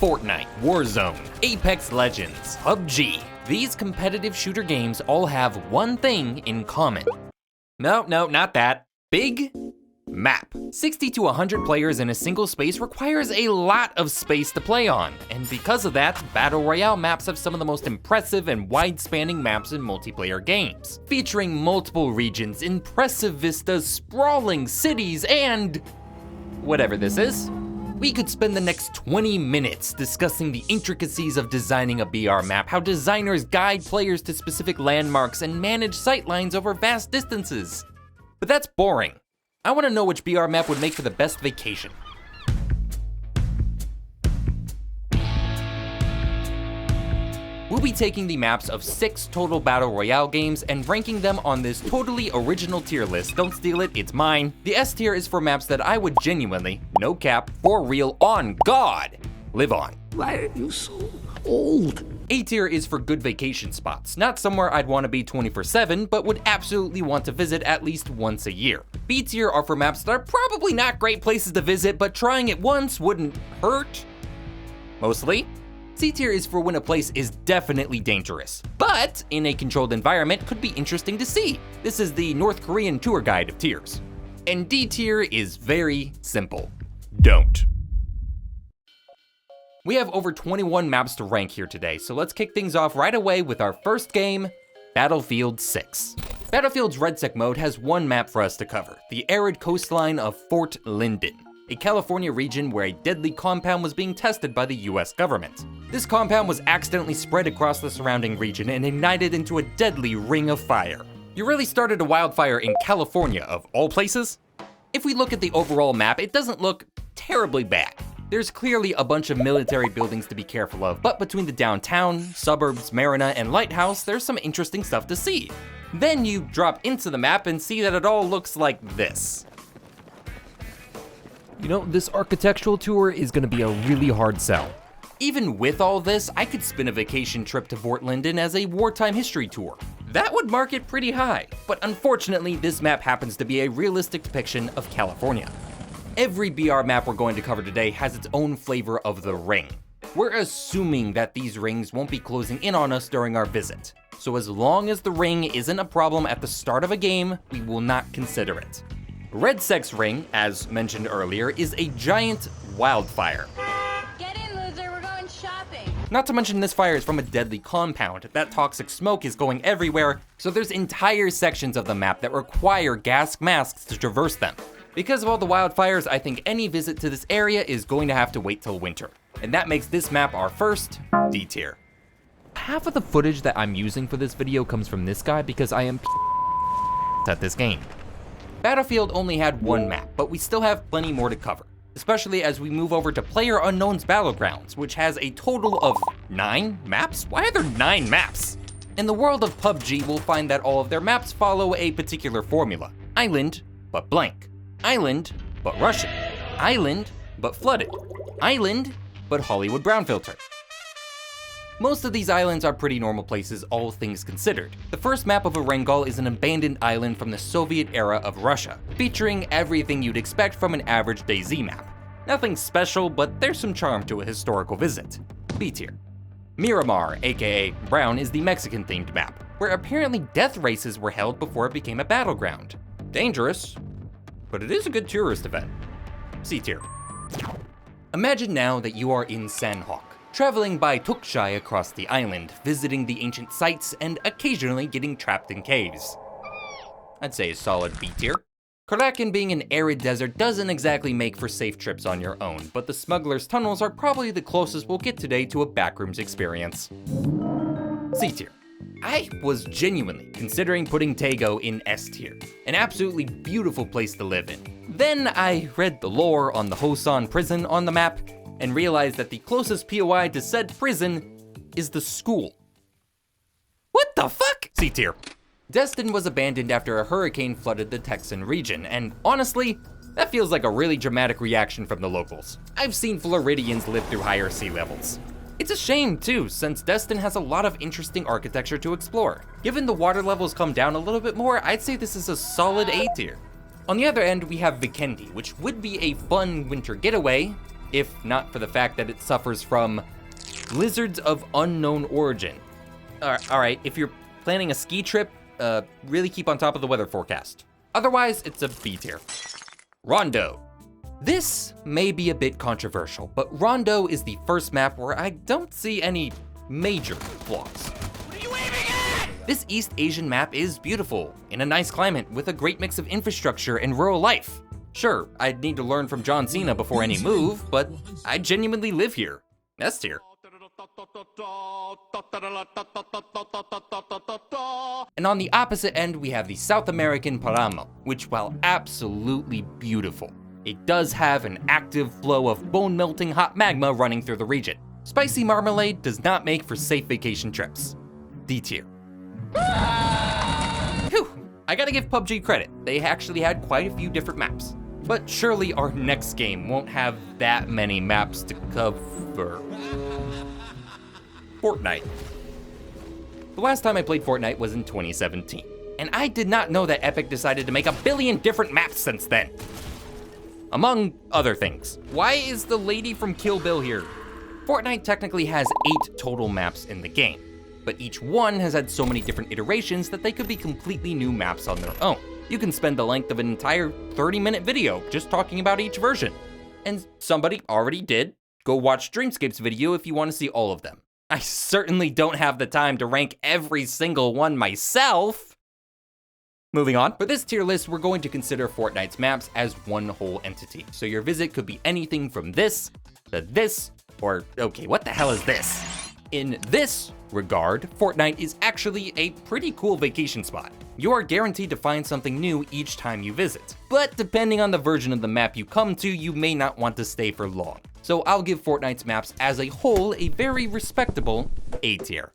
Fortnite, Warzone, Apex Legends, PUBG. These competitive shooter games all have one thing in common. No, not that. Big map. 60 to 100 players in a single space requires a lot of space to play on, and because of that, Battle Royale maps have some of the most impressive and wide-spanning maps in multiplayer games, featuring multiple regions, impressive vistas, sprawling cities, and whatever this is. We could spend the next 20 minutes discussing the intricacies of designing a BR map, how designers guide players to specific landmarks and manage sightlines over vast distances. But that's boring. I want to know which BR map would make for the best vacation. We'll be taking the maps of 6 total Battle Royale games and ranking them on this totally original tier list. Don't steal it, it's mine. The S tier is for maps that I would genuinely, no cap, for real, on God, live on. Why are you so old? A tier is for good vacation spots, not somewhere I'd want to be 24/7, but would absolutely want to visit at least once a year. B tier are for maps that are probably not great places to visit, but trying it once wouldn't hurt. Mostly. C tier is for when a place is definitely dangerous, but in a controlled environment could be interesting to see. This is the North Korean tour guide of tiers. And D tier is very simple. Don't. We have over 21 maps to rank here today, so let's kick things off right away with our first game, Battlefield 6. Battlefield's Red Sec mode has one map for us to cover, the arid coastline of Fort Linden, a California region where a deadly compound was being tested by the US government. This compound was accidentally spread across the surrounding region and ignited into a deadly ring of fire. You really started a wildfire in California, of all places? If we look at the overall map, it doesn't look terribly bad. There's clearly a bunch of military buildings to be careful of, but between the downtown, suburbs, marina, and lighthouse, there's some interesting stuff to see. Then you drop into the map and see that it all looks like this. You know, this architectural tour is gonna be a really hard sell. Even with all this, I could spin a vacation trip to Fort Linden as a wartime history tour. That would mark it pretty high, but unfortunately, this map happens to be a realistic depiction of California. Every BR map we're going to cover today has its own flavor of the ring. We're assuming that these rings won't be closing in on us during our visit. So as long as the ring isn't a problem at the start of a game, we will not consider it. Red Sec's ring, as mentioned earlier, is a giant wildfire. Get in, loser, we're going shopping. Not to mention this fire is from a deadly compound. That toxic smoke is going everywhere, so there's entire sections of the map that require gas masks to traverse them. Because of all the wildfires, I think any visit to this area is going to have to wait till winter. And that makes this map our first D tier. Half of the footage that I'm using for this video comes from this guy because I am at this game. Battlefield only had one map, but we still have plenty more to cover, especially as we move over to PlayerUnknown's Battlegrounds, which has a total of 9 maps? Why are there 9 maps? In the world of PUBG, we'll find that all of their maps follow a particular formula. Island, but blank. Island, but Russian. Island, but flooded. Island, but Hollywood brown filter. Most of these islands are pretty normal places, all things considered. The first map of Erengel is an abandoned island from the Soviet era of Russia, featuring everything you'd expect from an average DayZ map. Nothing special, but there's some charm to a historical visit. B tier. Miramar, aka Brown, is the Mexican-themed map, where apparently death races were held before it became a battleground. Dangerous, but it is a good tourist event. C tier. Imagine now that you are in Sanhok, traveling by Tukshai across the island, visiting the ancient sites, and occasionally getting trapped in caves. I'd say a solid B tier. Karakin being an arid desert doesn't exactly make for safe trips on your own, but the smuggler's tunnels are probably the closest we'll get today to a backrooms experience. C tier. I was genuinely considering putting Taego in S tier, an absolutely beautiful place to live in. Then I read the lore on the Hosan prison on the map and realized that the closest POI to said prison is the school. What the fuck? C tier. Destin was abandoned after a hurricane flooded the Texan region, and honestly, that feels like a really dramatic reaction from the locals. I've seen Floridians live through higher sea levels. It's a shame too, since Destin has a lot of interesting architecture to explore. Given the water levels come down a little bit more, I'd say this is a solid A tier. On the other end, we have Vikendi, which would be a fun winter getaway, if not for the fact that it suffers from blizzards of unknown origin. Alright, if you're planning a ski trip, really keep on top of the weather forecast. Otherwise, it's a B tier. Rondo. This may be a bit controversial, but Rondo is the first map where I don't see any major flaws. What are you aiming at? This East Asian map is beautiful, in a nice climate, with a great mix of infrastructure and rural life. Sure, I'd need to learn from John Cena before any move, but I genuinely live here. S tier. And on the opposite end, we have the South American Paramo, which, while absolutely beautiful, it does have an active flow of bone-melting hot magma running through the region. Spicy marmalade does not make for safe vacation trips. D tier. Whew, I gotta give PUBG credit. They actually had quite a few different maps. But surely our next game won't have that many maps to cover. Fortnite. The last time I played Fortnite was in 2017, and I did not know that Epic decided to make a billion different maps since then. Among other things. Why is the lady from Kill Bill here? Fortnite technically has 8 total maps in the game, but each one has had so many different iterations that they could be completely new maps on their own. You can spend the length of an entire 30-minute video just talking about each version. And somebody already did. Go watch Dreamscape's video if you want to see all of them. I certainly don't have the time to rank every single one myself. Moving on, for this tier list, we're going to consider Fortnite's maps as one whole entity. So your visit could be anything from this to this, or okay, what the hell is this? In this regard, Fortnite is actually a pretty cool vacation spot. You are guaranteed to find something new each time you visit, but depending on the version of the map you come to, you may not want to stay for long. So I'll give Fortnite's maps as a whole a very respectable A tier.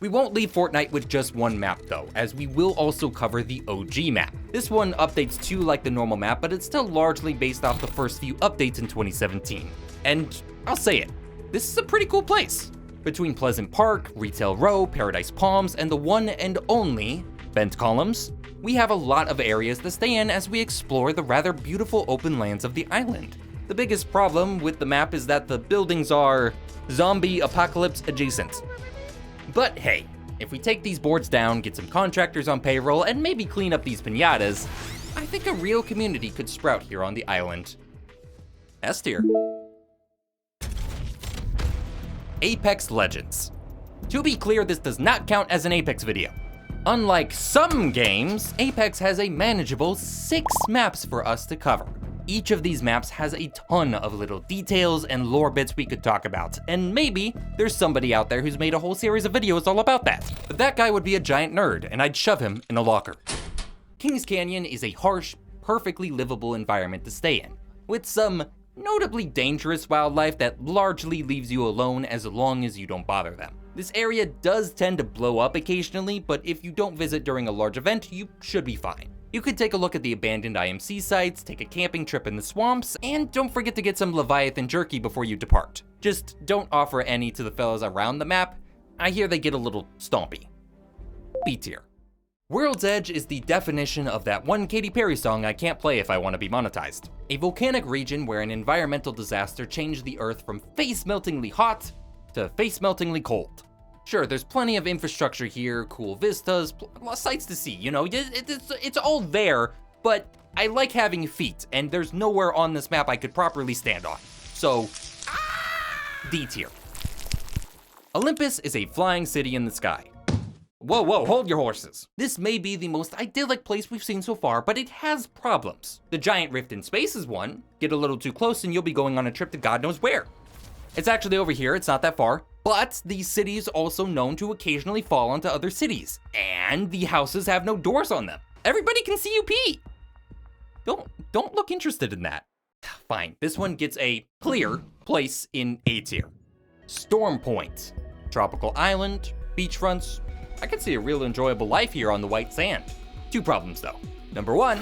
We won't leave Fortnite with just one map though, as we will also cover the OG map. This one updates too like the normal map, but it's still largely based off the first few updates in 2017. And I'll say it, this is a pretty cool place. Between Pleasant Park, Retail Row, Paradise Palms, and the one and only Bent Columns, we have a lot of areas to stay in as we explore the rather beautiful open lands of the island. The biggest problem with the map is that the buildings are zombie apocalypse adjacent. But hey, if we take these boards down, get some contractors on payroll, and maybe clean up these piñatas, I think a real community could sprout here on the island. S tier. Apex Legends. To be clear, this does not count as an Apex video. Unlike some games, Apex has a manageable 6 maps for us to cover. Each of these maps has a ton of little details and lore bits we could talk about, and maybe there's somebody out there who's made a whole series of videos all about that. But that guy would be a giant nerd, and I'd shove him in a locker. Kings Canyon is a harsh, perfectly livable environment to stay in, with some notably dangerous wildlife that largely leaves you alone as long as you don't bother them. This area does tend to blow up occasionally, but if you don't visit during a large event, you should be fine. You could take a look at the abandoned IMC sites, take a camping trip in the swamps, and don't forget to get some Leviathan jerky before you depart. Just don't offer any to the fellas around the map. I hear they get a little stompy. B tier. World's Edge is the definition of that one Katy Perry song I can't play if I want to be monetized. A volcanic region where an environmental disaster changed the Earth from face-meltingly hot to face-meltingly cold. Sure, there's plenty of infrastructure here, cool vistas, sights to see, you know, it's all there, but I like having feet, and there's nowhere on this map I could properly stand on. So, D tier. Olympus is a flying city in the sky. Whoa, hold your horses. This may be the most idyllic place we've seen so far, but it has problems. The giant rift in space is one. Get a little too close and you'll be going on a trip to God knows where. It's actually over here, it's not that far, but the city is also known to occasionally fall onto other cities, and the houses have no doors on them. Everybody can see you pee. Don't look interested in that. Fine, this one gets a clear place in A tier. Storm Point. Tropical island, beachfronts. I could see a real enjoyable life here on the white sand. 2 problems though. Number 1,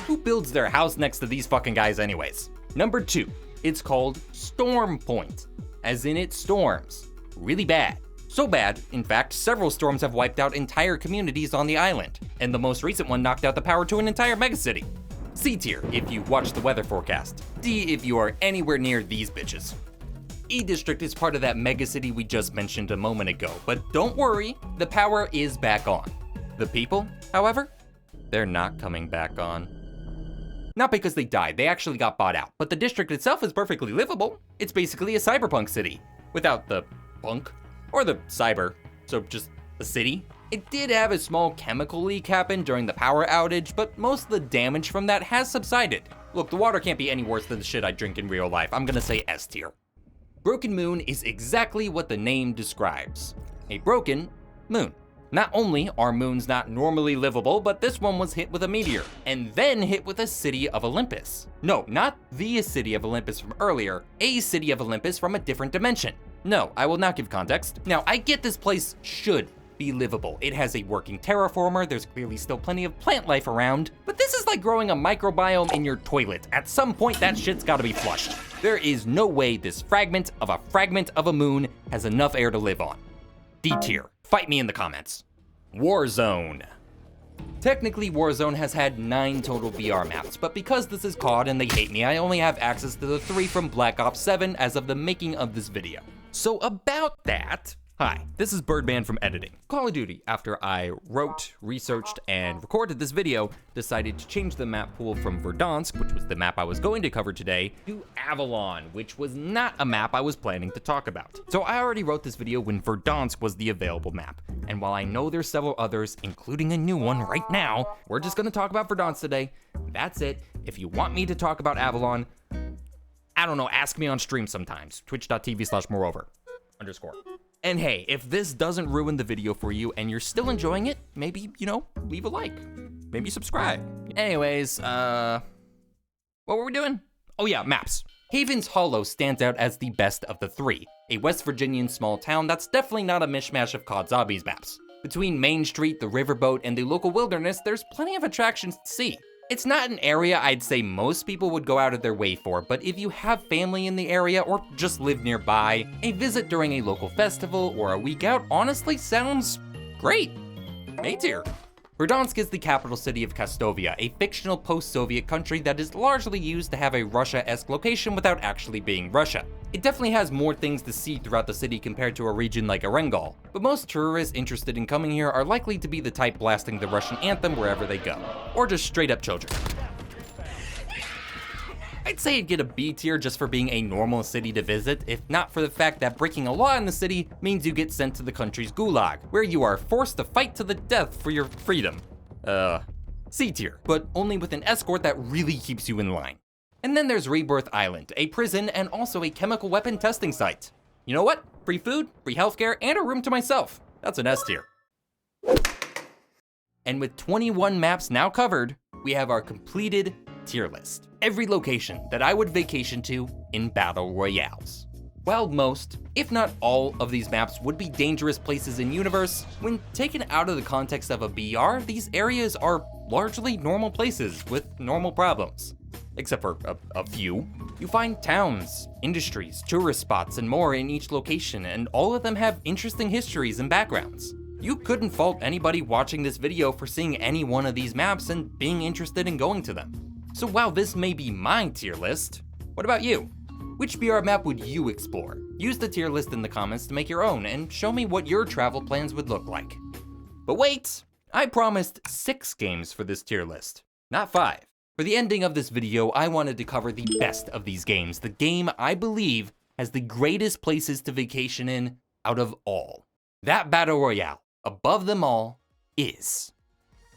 who builds their house next to these fucking guys anyways? Number 2, it's called Storm Point, as in it storms. Really bad. So bad, in fact, several storms have wiped out entire communities on the island, and the most recent one knocked out the power to an entire megacity. C tier if you watch the weather forecast. D if you are anywhere near these bitches. E District is part of that megacity we just mentioned a moment ago, but don't worry, the power is back on. The people, however, they're not coming back on. Not because they died, they actually got bought out, but the district itself is perfectly livable. It's basically a cyberpunk city, without the punk, or the cyber, so just a city. It did have a small chemical leak happen during the power outage, but most of the damage from that has subsided. Look, the water can't be any worse than the shit I drink in real life. I'm gonna say S tier. Broken Moon is exactly what the name describes. A broken moon. Not only are moons not normally livable, but this one was hit with a meteor, and then hit with a city of Olympus. No, not the city of Olympus from earlier, a city of Olympus from a different dimension. No, I will not give context. Now, I get this place should be livable. It has a working terraformer, there's clearly still plenty of plant life around, but this is like growing a microbiome in your toilet. At some point, that shit's gotta be flushed. There is no way this fragment of a moon has enough air to live on. D tier. Fight me in the comments. Warzone. Technically, Warzone has had 9 total VR maps, but because this is COD and they hate me, I only have access to the 3 from Black Ops 7 as of the making of this video. So about that, hi, this is Birdman from editing. Call of Duty, after I wrote, researched, and recorded this video, decided to change the map pool from Verdansk, which was the map I was going to cover today, to Avalon, which was not a map I was planning to talk about. So I already wrote this video when Verdansk was the available map. And while I know there's several others, including a new one right now, we're just gonna talk about Verdansk today. That's it. If you want me to talk about Avalon, I don't know, ask me on stream sometimes. Twitch.tv/MooreOver _. And hey, if this doesn't ruin the video for you and you're still enjoying it, maybe, leave a like. Maybe subscribe. Anyways, what were we doing? Oh yeah, maps. Haven's Hollow stands out as the best of the 3. A West Virginian small town that's definitely not a mishmash of COD Zombies maps. Between Main Street, the riverboat, and the local wilderness, there's plenty of attractions to see. It's not an area I'd say most people would go out of their way for, but if you have family in the area or just live nearby, a visit during a local festival or a week out honestly sounds great. A tier. Verdansk is the capital city of Kastovia, a fictional post-Soviet country that is largely used to have a Russia-esque location without actually being Russia. It definitely has more things to see throughout the city compared to a region like Erengel, but most tourists interested in coming here are likely to be the type blasting the Russian anthem wherever they go, or just straight up children. I'd say it'd get a B tier just for being a normal city to visit, if not for the fact that breaking a law in the city means you get sent to the country's gulag, where you are forced to fight to the death for your freedom. C tier, but only with an escort that really keeps you in line. And then there's Rebirth Island, a prison and also a chemical weapon testing site. You know what? Free food, free healthcare, and a room to myself. That's an S tier. And with 21 maps now covered, we have our completed tier list. Every location that I would vacation to in Battle Royales. While most, if not all, of these maps would be dangerous places in universe, when taken out of the context of a BR, these areas are largely normal places with normal problems. Except for a few. You find towns, industries, tourist spots, and more in each location, and all of them have interesting histories and backgrounds. You couldn't fault anybody watching this video for seeing any one of these maps and being interested in going to them. So while this may be my tier list, what about you? Which BR map would you explore? Use the tier list in the comments to make your own and show me what your travel plans would look like. But wait, I promised 6 games for this tier list, not 5. For the ending of this video, I wanted to cover the best of these games, the game I believe has the greatest places to vacation in out of all. That Battle Royale, above them all, is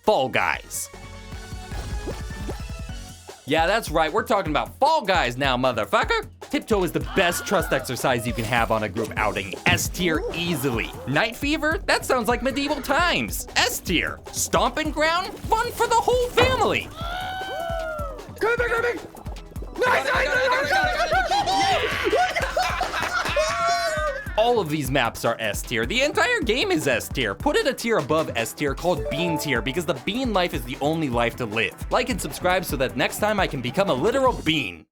Fall Guys. Yeah, that's right, we're talking about Fall Guys now, motherfucker! Tiptoe is the best trust exercise you can have on a group outing. S tier easily. Night Fever? That sounds like medieval times. S tier. Stomping Ground? Fun for the whole family. All of these maps are S tier. The entire game is S tier. Put it a tier above S tier called Bean tier because the bean life is the only life to live. Like and subscribe so that next time I can become a literal bean.